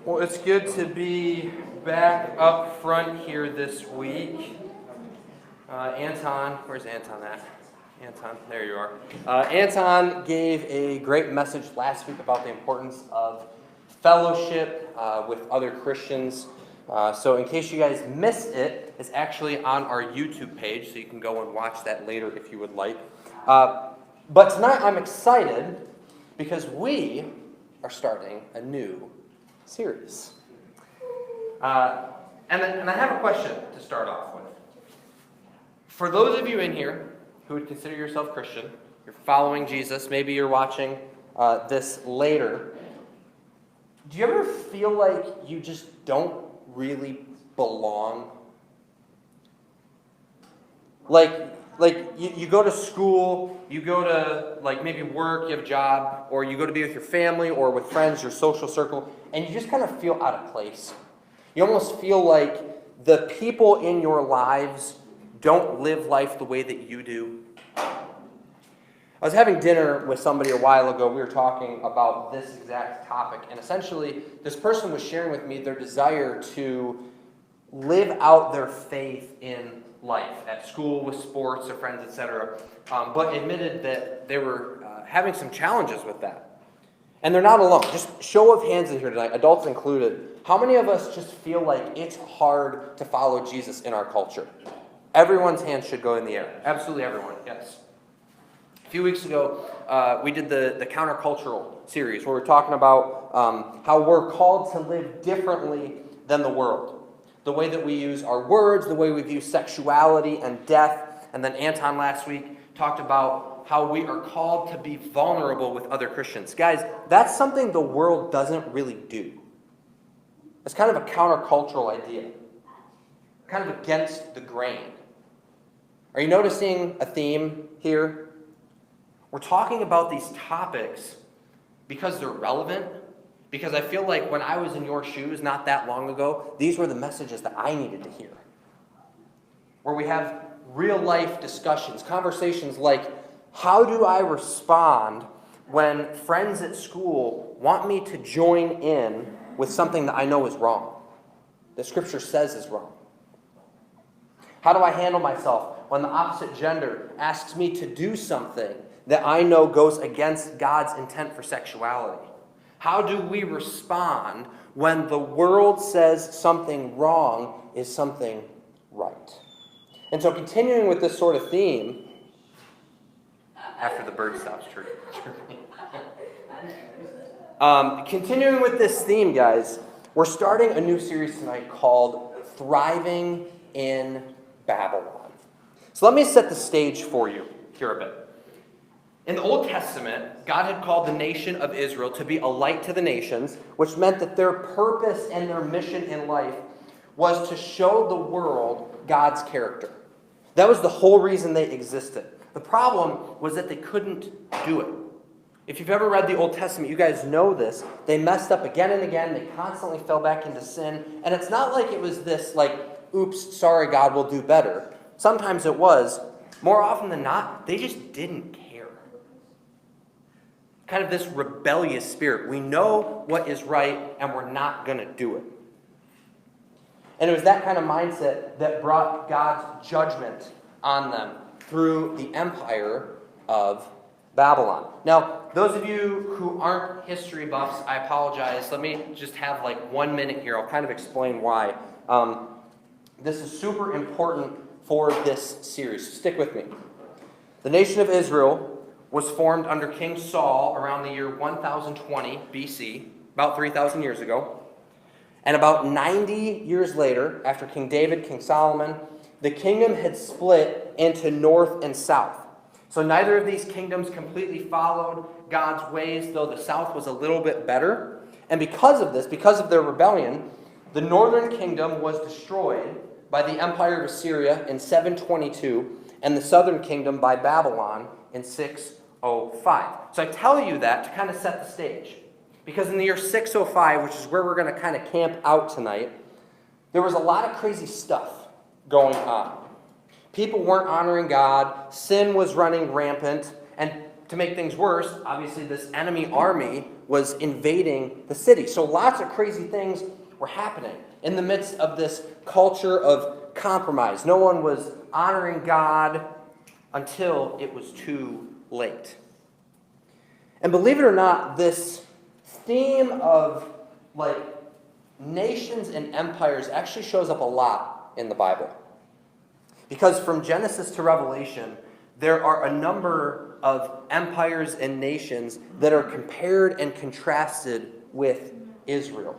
Well, it's good to be back up front here this week. Anton, where's Anton at? Anton, there you are. Anton gave a great message last week about the importance of fellowship with other Christians. So in case you guys missed it, it's actually on our YouTube page, so you can go and watch that later if you would like. But tonight I'm excited because we are starting a new series. And I have a question to start off with. For those of you in here who would consider yourself Christian, you're following Jesus, maybe you're watching this later, do you ever feel like you just don't really belong? Like you go to school, you go to maybe work, you have a job, or you go to be with your family or with friends, your social circle, and you just kind of feel out of place. You almost feel like the people in your lives don't live life the way that you do. I was having dinner with somebody a while ago. We were talking about this exact topic, and essentially this person was sharing with me their desire to live out their faith in life, at school, with sports, their friends, etc., but admitted that they were having some challenges with that. And they're not alone. Just show of hands in here tonight, adults included. How many of us just feel like it's hard to follow Jesus in our culture? Everyone's hands should go in the air. Absolutely everyone, yes. A few weeks ago, we did the countercultural series where we're talking about how we're called to live differently than the world. The way that we use our words, the way we view sexuality and death. And then Anton last week talked about how we are called to be vulnerable with other Christians. Guys, that's something the world doesn't really do. It's kind of a countercultural idea. Kind of against the grain. Are you noticing a theme here? We're talking about these topics because they're relevant. Because I feel like when I was in your shoes not that long ago, these were the messages that I needed to hear. Where we have real life discussions, conversations like, how do I respond when friends at school want me to join in with something that I know is wrong, that Scripture says is wrong? How do I handle myself when the opposite gender asks me to do something that I know goes against God's intent for sexuality? How do we respond when the world says something wrong is something right? And so continuing with this sort of theme, after the bird stops chirping. Continuing with this theme, guys, we're starting a new series tonight called Thriving in Babylon. So let me set the stage for you here a bit. In the Old Testament, God had called the nation of Israel to be a light to the nations, which meant that their purpose and their mission in life was to show the world God's character. That was the whole reason they existed. The problem was that they couldn't do it. If you've ever read the Old Testament, you guys know this. They messed up again and again. They constantly fell back into sin. And it's not like it was this, oops, sorry, God, we'll do better. Sometimes it was. More often than not, they just didn't care. Kind of this rebellious spirit. We know what is right, and we're not going to do it. And it was that kind of mindset that brought God's judgment on them through the empire of Babylon. Now, those of you who aren't history buffs, I apologize. Let me just have 1 minute here. I'll kind of explain why. This is super important for this series. Stick with me. The nation of Israel was formed under King Saul around the year 1020 BC, about 3,000 years ago. And about 90 years later, after King David, King Solomon, the kingdom had split into north and south. So neither of these kingdoms completely followed God's ways, though the south was a little bit better. And because of this, because of their rebellion, the northern kingdom was destroyed by the empire of Assyria in 722, and the southern kingdom by Babylon in 605. So I tell you that to kind of set the stage. Because in the year 605, which is where we're going to kind of camp out tonight, there was a lot of crazy stuff going on. People weren't honoring God, sin was running rampant, and to make things worse, obviously this enemy army was invading the city. So lots of crazy things were happening in the midst of this culture of compromise. No one was honoring God until it was too late. And believe it or not, this theme of like nations and empires actually shows up a lot in the Bible. Because from Genesis to Revelation, there are a number of empires and nations that are compared and contrasted with Israel.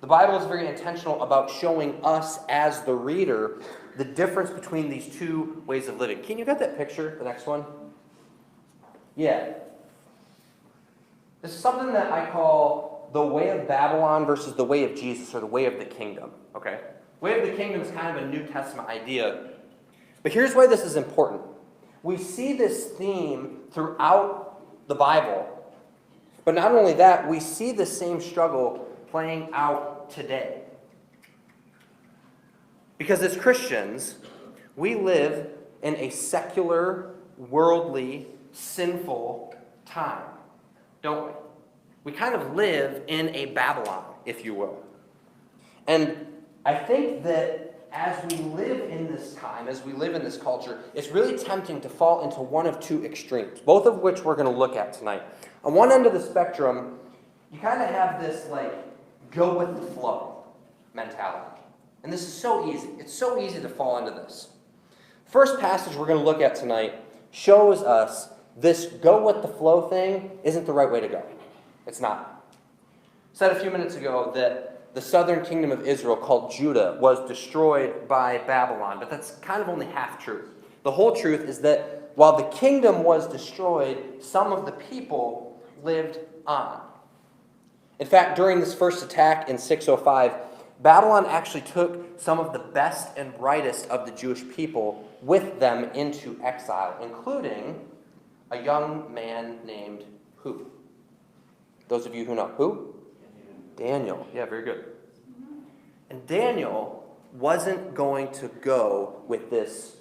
The Bible is very intentional about showing us as the reader the difference between these two ways of living. Can you get that picture, the next one? Yeah. This is something that I call the way of Babylon versus the way of Jesus, or the way of the kingdom. Okay? Way of the kingdom is kind of a New Testament idea. But here's why this is important. We see this theme throughout the Bible. But not only that, we see the same struggle playing out today. Because as Christians, we live in a secular, worldly, sinful time, don't we? We kind of live in a Babylon, if you will. And I think that as we live in this time, as we live in this culture, it's really tempting to fall into one of two extremes, both of which we're going to look at tonight. On one end of the spectrum, you kind of have this, like, go with the flow mentality. And this is so easy. It's so easy to fall into this. First passage we're going to look at tonight shows us this go with the flow thing isn't the right way to go. It's not. I said a few minutes ago that the southern kingdom of Israel, called Judah, was destroyed by Babylon, but that's kind of only half truth. The whole truth is that while the kingdom was destroyed, some of the people lived on. In fact, during this first attack in 605, Babylon actually took some of the best and brightest of the Jewish people with them into exile, including a young man named who? Those of you who know. Who? Daniel. Yeah, very good. And Daniel wasn't going to go with this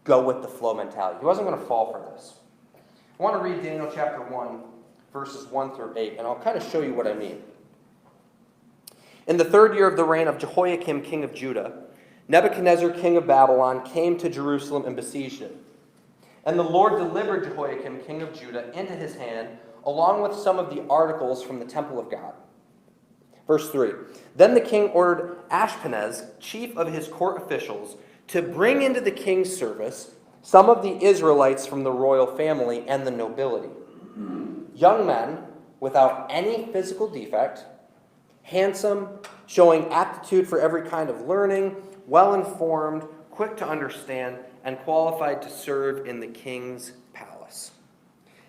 go with the flow mentality. He wasn't going to fall for this. I want to read Daniel chapter 1, verses 1 through 8, and I'll kind of show you what I mean. In the 3rd year of the reign of Jehoiakim, king of Judah, Nebuchadnezzar, king of Babylon, came to Jerusalem and besieged it. And the Lord delivered Jehoiakim, king of Judah, into his hand, along with some of the articles from the temple of God. Verse 3, Then the king ordered Ashpenaz, chief of his court officials, to bring into the king's service some of the Israelites from the royal family and the nobility. Young men without any physical defect, handsome, showing aptitude for every kind of learning, well-informed, quick to understand, and qualified to serve in the king's palace.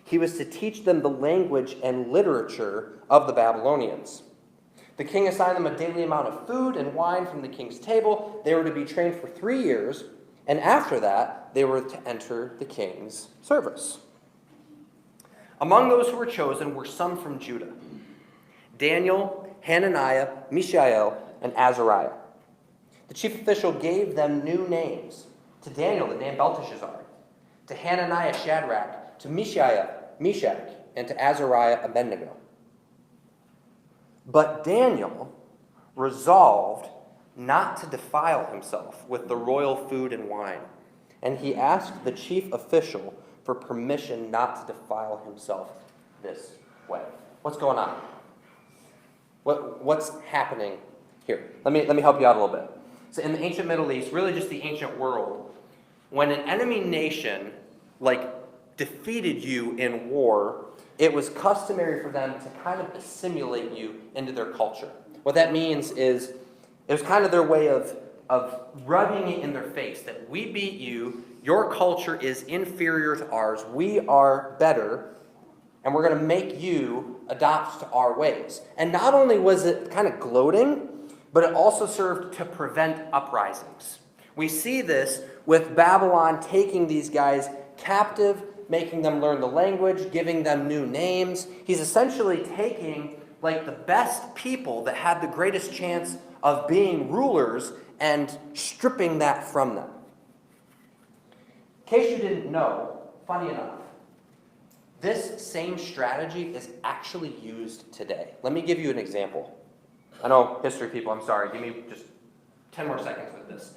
He was to teach them the language and literature of the Babylonians. The king assigned them a daily amount of food and wine from the king's table. They were to be trained for 3 years, and after that, they were to enter the king's service. Among those who were chosen were some from Judah: Daniel, Hananiah, Mishael, and Azariah. The chief official gave them new names. To Daniel, the name Belteshazzar. To Hananiah, Shadrach. To Mishael, Meshach. And to Azariah, Abednego. But Daniel resolved not to defile himself with the royal food and wine, and he asked the chief official for permission not to defile himself this way. What's going on? What's happening here? Let me help you out a little bit. So in the ancient Middle East, really just the ancient world, when an enemy nation defeated you in war, it was customary for them to kind of assimilate you into their culture. What that means is it was kind of their way of rubbing it in their face that we beat you, your culture is inferior to ours, we are better, and we're going to make you adopt to our ways. And not only was it kind of gloating, but it also served to prevent uprisings. We see this with Babylon taking these guys captive, making them learn the language, giving them new names. He's essentially taking the best people that had the greatest chance of being rulers and stripping that from them. In case you didn't know, funny enough, this same strategy is actually used today. Let me give you an example. I know history people, I'm sorry, give me just 10 more seconds with this.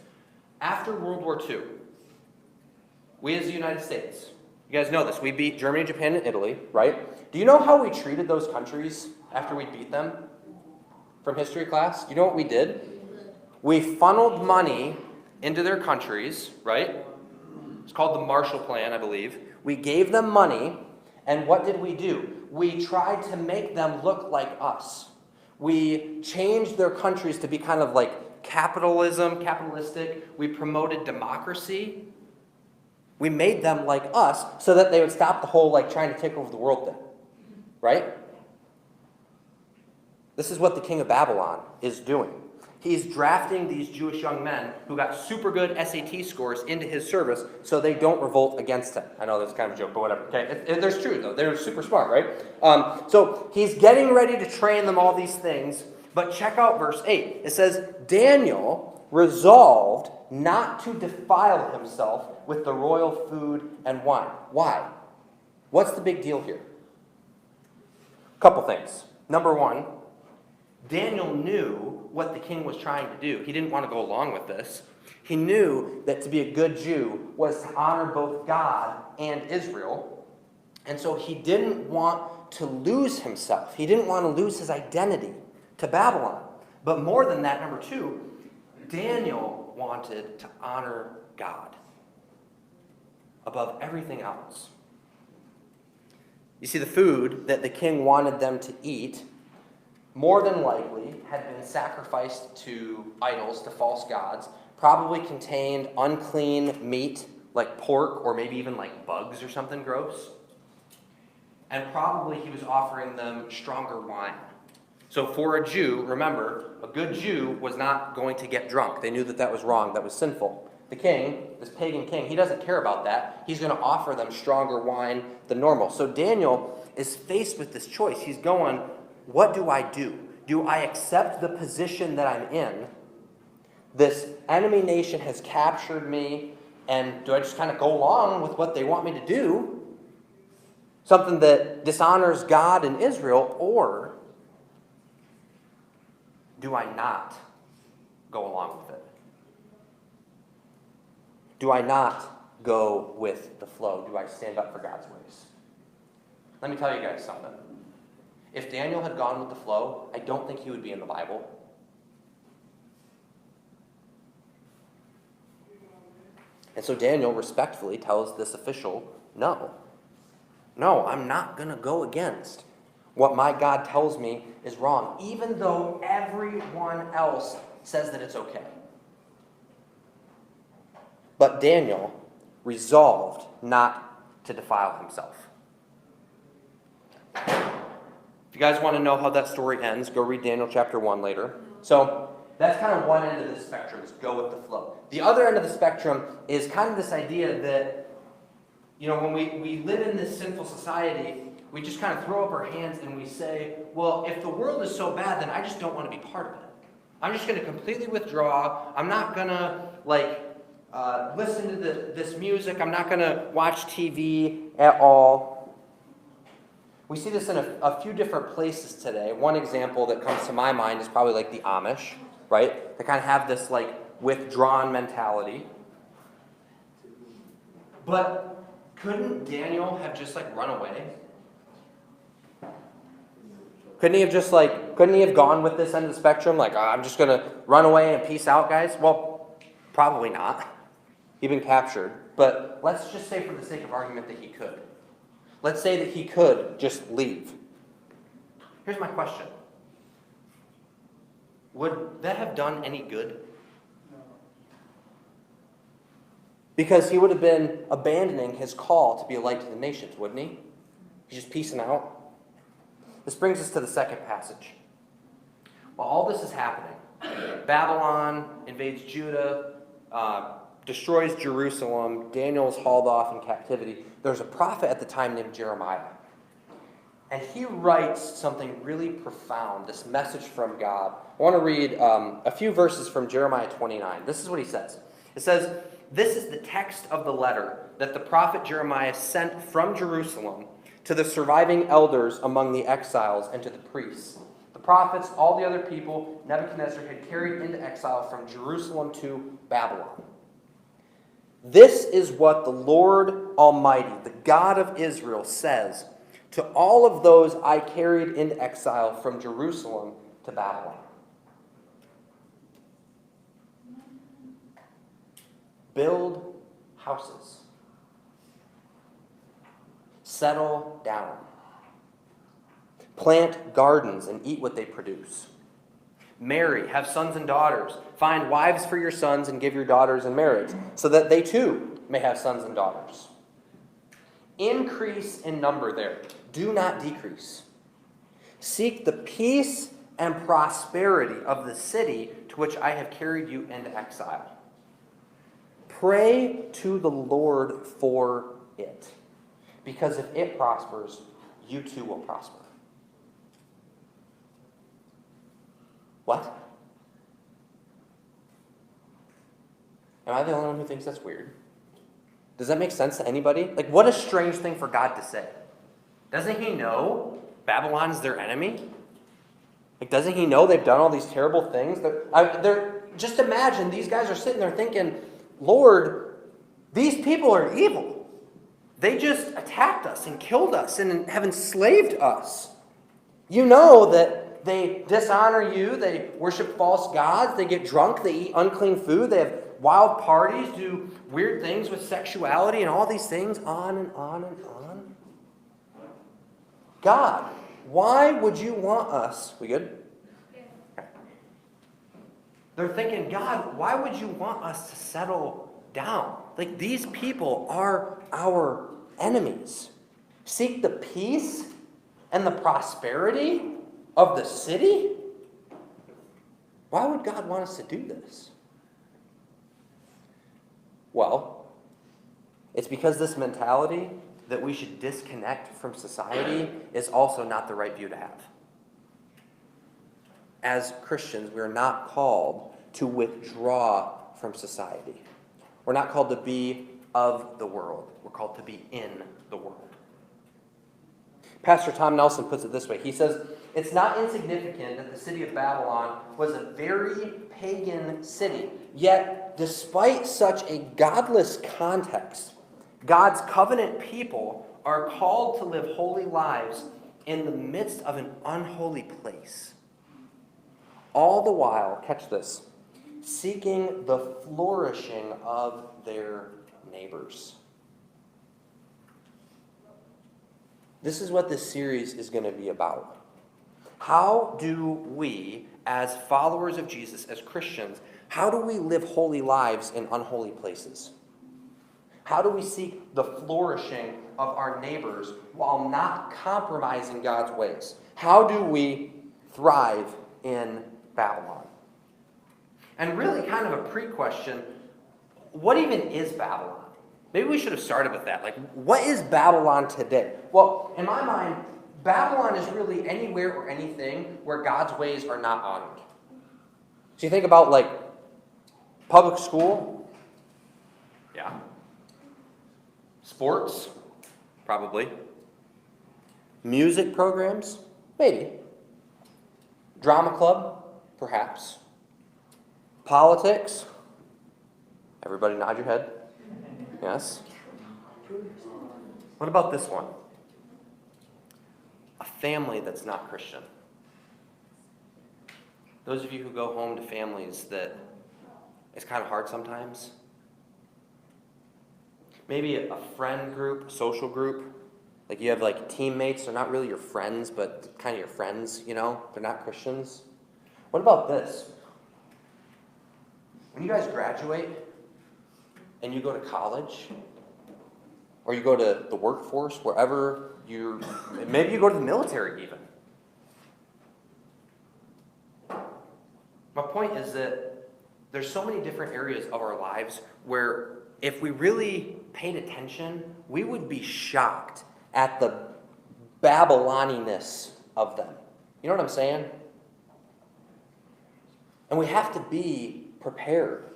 After World War II, we as the United States, you guys know this, we beat Germany, Japan, and Italy, right? Do you know how we treated those countries after we beat them? From history class? You know what we did? We funneled money into their countries, right? It's called the Marshall Plan, I believe. We gave them money, and what did we do? We tried to make them look like us. We changed their countries to be kind of like capitalistic. We promoted democracy. We made them like us so that they would stop the whole like trying to take over the world thing, right? This is what the king of Babylon is doing. He's drafting these Jewish young men who got super good SAT scores into his service so they don't revolt against him. I know that's kind of a joke, but whatever. Okay, there's truth though. They're super smart, right? So he's getting ready to train them all these things. But check out verse 8. It says, Daniel resolved not to defile himself with the royal food and wine. Why? What's the big deal here? A couple things. Number one, Daniel knew what the king was trying to do. He didn't want to go along with this. He knew that to be a good Jew was to honor both God and Israel. And so he didn't want to lose himself. He didn't want to lose his identity to Babylon. But more than that, number two, Daniel wanted to honor God above everything else. You see, the food that the king wanted them to eat more than likely had been sacrificed to idols, to false gods, probably contained unclean meat like pork or maybe even like bugs or something gross. And probably he was offering them stronger wine. So for a Jew, remember, a good Jew was not going to get drunk. They knew that that was wrong, that was sinful. The king, this pagan king, he doesn't care about that. He's going to offer them stronger wine than normal. So Daniel is faced with this choice. He's going, what do I do? Do I accept the position that I'm in? This enemy nation has captured me, and do I just kind of go along with what they want me to do? Something that dishonors God and Israel, or do I not go along with it? Do I not go with the flow? Do I stand up for God's ways? Let me tell you guys something. If Daniel had gone with the flow, I don't think he would be in the Bible. And so Daniel respectfully tells this official, no, I'm not going to go against what my God tells me is wrong, even though everyone else says that it's okay. But Daniel resolved not to defile himself. If you guys want to know how that story ends, go read Daniel chapter 1 later. So that's kind of one end of the spectrum, is go with the flow. The other end of the spectrum is kind of this idea that, when we live in this sinful society, we just kind of throw up our hands and we say, well, if the world is so bad, then I just don't want to be part of it. I'm just going to completely withdraw. I'm not going to, listen to this music. I'm not going to watch TV at all. We see this in a few different places today. One example that comes to my mind is probably like the Amish, right? They kind of have this withdrawn mentality. But couldn't Daniel have just run away? Couldn't he have gone with this end of the spectrum? I'm just going to run away and peace out, guys? Well, probably not. He'd been captured. But let's just say for the sake of argument that he could. Let's say that he could just leave. Here's my question. Would that have done any good? No. Because he would have been abandoning his call to be a light to the nations, wouldn't he? He's just peacing out. This brings us to the second passage. While all this is happening, Babylon invades Judah, destroys Jerusalem, Daniel is hauled off in captivity. There's a prophet at the time named Jeremiah. And he writes something really profound, this message from God. I want to read a few verses from Jeremiah 29. This is what he says. It says, "This is the text of the letter that the prophet Jeremiah sent from Jerusalem to the surviving elders among the exiles, and to the priests. The prophets, all the other people Nebuchadnezzar had carried into exile from Jerusalem to Babylon. This is what the Lord Almighty, the God of Israel, says to all of those I carried into exile from Jerusalem to Babylon. Build houses. Settle down. Plant gardens and eat what they produce. Marry, have sons and daughters. Find wives for your sons and give your daughters in marriage, so that they too may have sons and daughters. Increase in number there. Do not decrease. Seek the peace and prosperity of the city to which I have carried you into exile. Pray to the Lord for it, because if it prospers, you too will prosper. What? Am I the only one who thinks that's weird? Does that make sense to anybody? Like, what a strange thing for God to say. Doesn't he know Babylon's their enemy? Like, doesn't he know they've done all these terrible things? Just imagine these guys are sitting there thinking, Lord, these people are evil. They just attacked us and killed us and have enslaved us. You know that they dishonor you, they worship false gods, they get drunk, they eat unclean food, they have wild parties, do weird things with sexuality and all these things, on and on and on. God, why would you want us? We good? Okay. They're thinking, God, why would you want us to settle down? Like, these people are our enemies. Seek the peace and the prosperity of the city? Why would God want us to do this? Well, it's because this mentality that we should disconnect from society is also not the right view to have. As Christians, we are not called to withdraw from society. We're not called to be of the world. We're called to be in the world. Pastor Tom Nelson puts it this way. He says, it's not insignificant that the city of Babylon was a very pagan city. Yet, despite such a godless context, God's covenant people are called to live holy lives in the midst of an unholy place. All the while, catch this, seeking the flourishing of their neighbors. This is what this series is going to be about. How do we, as followers of Jesus, as Christians, how do we live holy lives in unholy places? How do we seek the flourishing of our neighbors while not compromising God's ways? How do we thrive in Babylon? And really kind of a pre-question, what even is Babylon? Maybe we should have started with that. Like, what is Babylon today? Well, in my mind, Babylon is really anywhere or anything where God's ways are not honored. So you think about, like, public school? Yeah. Sports? Probably. Music programs? Maybe. Drama club? Perhaps. Politics? Everybody nod your head. Yes? What about this one? A family that's not Christian. Those of you who go home to families that it's kind of hard sometimes. Maybe a friend group, a social group. Like you have like teammates, they're not really your friends, but kind of your friends, you know? They're not Christians. What about this? When you guys graduate and you go to college, or you go to the workforce, wherever maybe you go to the military even. My point is that there's so many different areas of our lives where if we really paid attention, we would be shocked at the Babyloniness of them. You know what I'm saying? And we have to be prepared.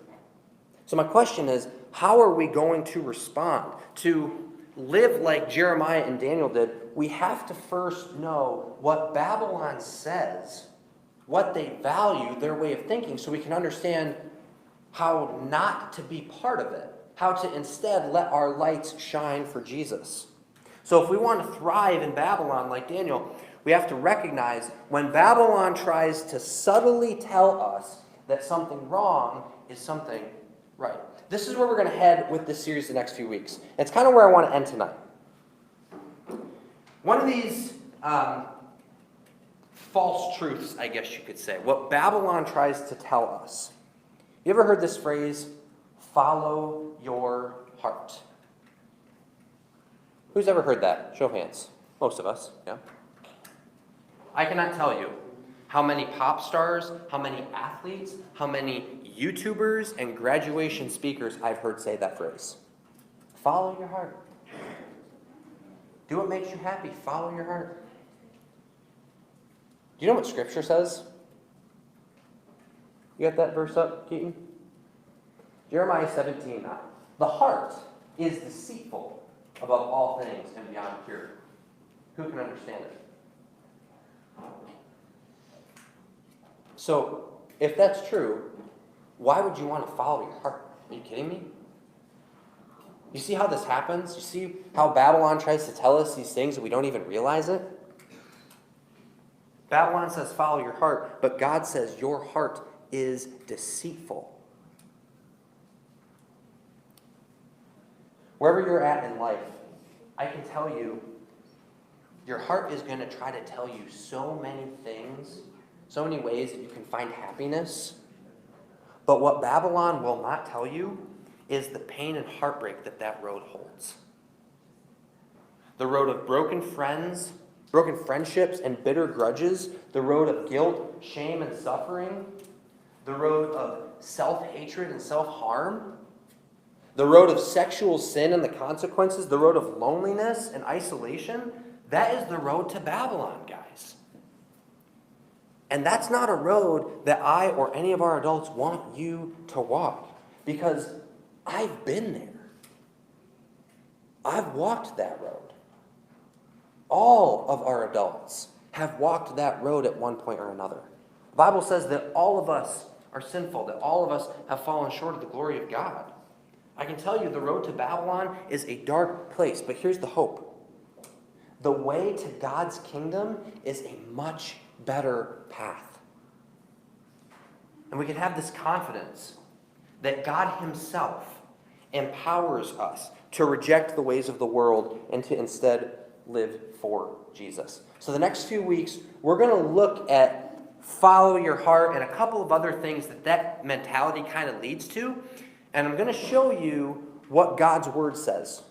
So my question is, how are we going to respond to live like Jeremiah and Daniel did, we have to first know what Babylon says, what they value, their way of thinking, so we can understand how not to be part of it, how to instead let our lights shine for Jesus. So if we want to thrive in Babylon like Daniel, we have to recognize when Babylon tries to subtly tell us that something wrong is something right. This is where we're going to head with this series the next few weeks. It's kind of where I want to end tonight. One of these false truths, I guess you could say, what Babylon tries to tell us. You ever heard this phrase, follow your heart? Who's ever heard that? Show of hands. Most of us, yeah. I cannot tell you how many pop stars, how many athletes, how many YouTubers and graduation speakers I've heard say that phrase. Follow your heart. Do what makes you happy. Follow your heart. Do you know what Scripture says? You got that verse up, Keaton? Jeremiah 17:9. The heart is deceitful above all things and beyond cure. Who can understand it? So, if that's true, why would you want to follow your heart? Are you kidding me? You see how this happens? You see how Babylon tries to tell us these things and we don't even realize it? Babylon says follow your heart, but God says your heart is deceitful. Wherever you're at in life, I can tell you, your heart is going to try to tell you so many things, so many ways that you can find happiness. But what Babylon will not tell you is the pain and heartbreak that road holds. The road of broken friends, broken friendships and bitter grudges, the road of guilt, shame, and suffering, the road of self-hatred and self-harm, the road of sexual sin and the consequences, the road of loneliness and isolation. That is the road to Babylon, guys. And that's not a road that I or any of our adults want you to walk, because I've been there. I've walked that road. All of our adults have walked that road at one point or another. The Bible says that all of us are sinful, that all of us have fallen short of the glory of God. I can tell you the road to Babylon is a dark place, but here's the hope. The way to God's kingdom is a much better path. And we can have this confidence that God himself empowers us to reject the ways of the world and to instead live for Jesus. So the next few weeks, we're going to look at follow your heart and a couple of other things that mentality kind of leads to. And I'm going to show you what God's word says,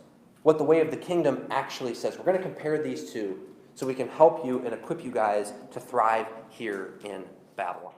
what the way of the kingdom actually says. We're going to compare these two so we can help you and equip you guys to thrive here in Babylon.